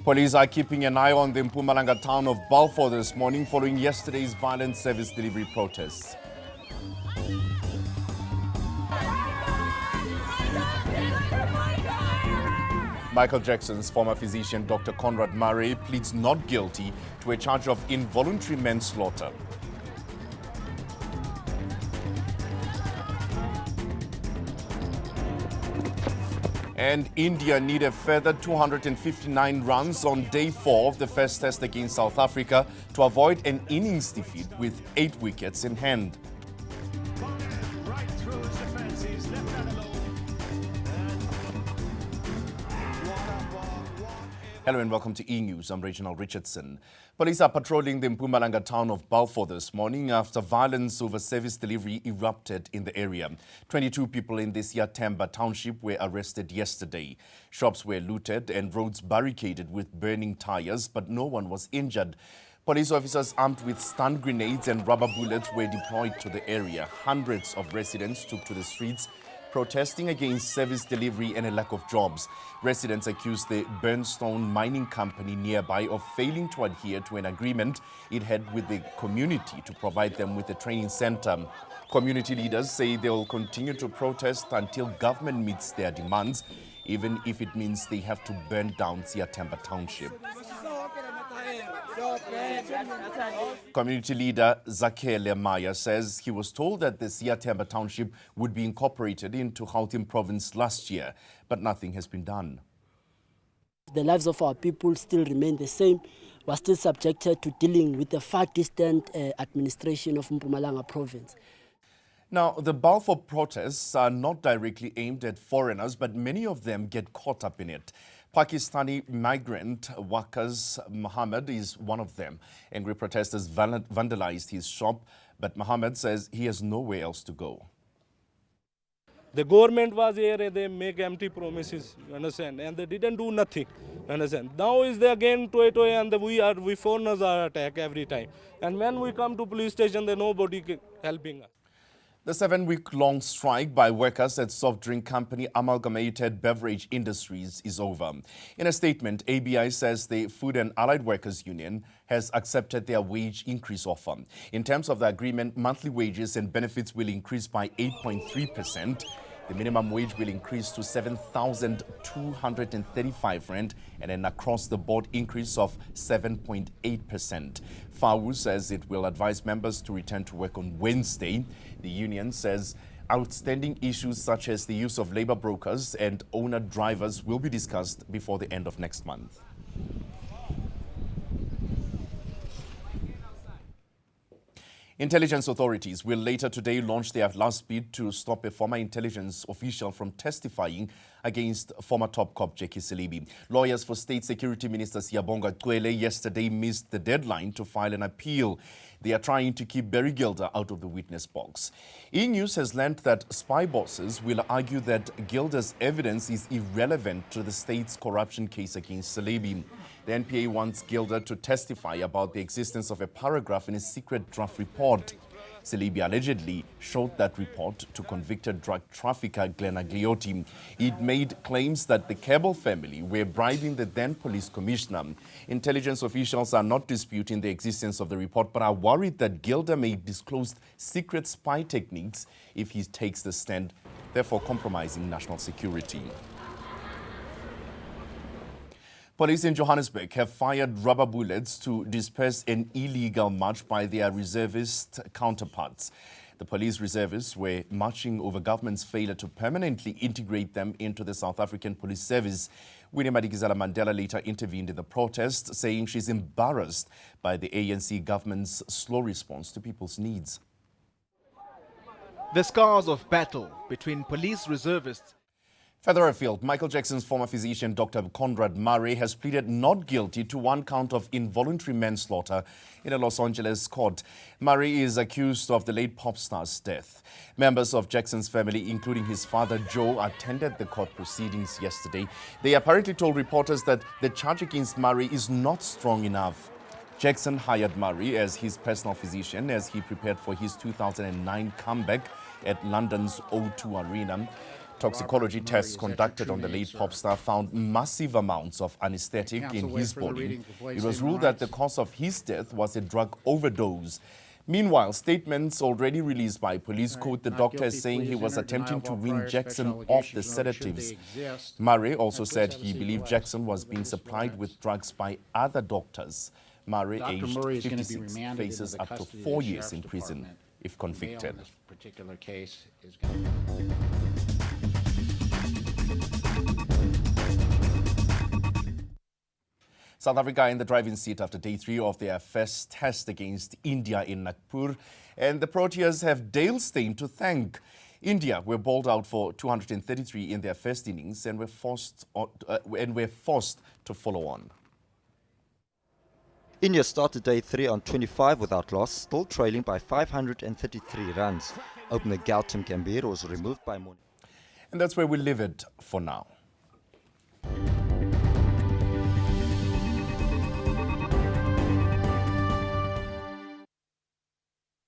Police are keeping an eye on the Mpumalanga town of Balfour this morning following yesterday's violent service delivery protests. Michael Jackson's former physician, Dr. Conrad Murray, pleads not guilty to a charge of involuntary manslaughter. And India need a further 259 runs on day 4 of the first test against South Africa to avoid an innings defeat with 8 wickets in hand. Hello and welcome to E-News. I'm Reginald Richardson. Police are patrolling the Mpumalanga town of Balfour this morning after violence over service delivery erupted in the area. 22 people in this Yatemba township were arrested yesterday. Shops were looted and roads barricaded with burning tires, but no one was injured. Police officers armed with stun grenades and rubber bullets were deployed to the area. Hundreds of residents took to the streets protesting against service delivery and a lack of jobs. Residents accused the Burnstone mining company nearby of failing to adhere to an agreement it had with the community to provide them with a training center. Community leaders say they will continue to protest until government meets their demands, even if it means they have to burn down Siatemba Township. Community leader Zakele Maya says he was told that the Siatemba Township would be incorporated into Gauteng province last year, but nothing has been done. The lives of our people still remain the same. We're still subjected to dealing with the far distant administration of Mpumalanga province. Now, the Balfour protests are not directly aimed at foreigners, but many of them get caught up in it. Pakistani migrant workers Mohammed is one of them. Angry protesters vandalized his shop, but Mohammed says he has nowhere else to go. The government was here, they make empty promises, you understand, and they didn't do nothing, you understand. Now is they again toy and we foreigners are attacked every time. And when we come to police station, there nobody helping us. The 7-week-long strike by workers at soft drink company Amalgamated Beverage Industries is over. In a statement, ABI says the Food and Allied Workers Union has accepted their wage increase offer. In terms of the agreement, monthly wages and benefits will increase by 8.3%. The minimum wage will increase to 7,235 rand and an across-the-board increase of 7.8%. FAWU says it will advise members to return to work on Wednesday. The union says outstanding issues such as the use of labor brokers and owner-drivers will be discussed before the end of next month. Intelligence authorities will later today launch their last bid to stop a former intelligence official from testifying against former top cop Jackie Selebi. Lawyers for State Security Minister Siyabonga Cwele yesterday missed the deadline to file an appeal. They are trying to keep Barry Gilder out of the witness box. E-News has learned that spy bosses will argue that Gilder's evidence is irrelevant to the state's corruption case against Selebi. The NPA wants Gilder to testify about the existence of a paragraph in a secret draft report. Selebi allegedly showed that report to convicted drug trafficker Glenn Agliotti. It made claims that the Cable family were bribing the then police commissioner. Intelligence officials are not disputing the existence of the report, but are worried that Gilder may disclose secret spy techniques if he takes the stand, therefore compromising national security. Police in Johannesburg have fired rubber bullets to disperse an illegal march by their reservist counterparts. The police reservists were marching over government's failure to permanently integrate them into the South African Police Service. Winnie Madikizela Mandela later intervened in the protest, saying she's embarrassed by the ANC government's slow response to people's needs. The scars of battle between police reservists. Further afield, Michael Jackson's former physician, Dr. Conrad Murray, has pleaded not guilty to one count of involuntary manslaughter in a Los Angeles court. Murray is accused of the late pop star's death. Members of Jackson's family, including his father Joe, attended the court proceedings yesterday. They apparently told reporters that the charge against Murray is not strong enough. Jackson hired Murray as his personal physician as he prepared for his 2009 comeback at London's O2 Arena. Toxicology tests conducted on the late pop star found massive amounts of anesthetic in his body. It was ruled that the cause of his death was a drug overdose. Meanwhile, statements already released by police quote the doctor as saying he was attempting to wean Jackson off the sedatives. Murray also said he believed Jackson was being supplied with drugs by other doctors. Murray, aged 56, faces up to 4 years in prison if convicted. South Africa in the driving seat after day 3 of their first test against India in Nagpur. And the Proteas have Dale Steyn to thank. India were bowled out for 233 in their first innings and were forced to follow on. India started day 3 on 25 without loss, still trailing by 533 runs. Opener Gautam Gambhir was removed by morning. And that's where we leave it for now.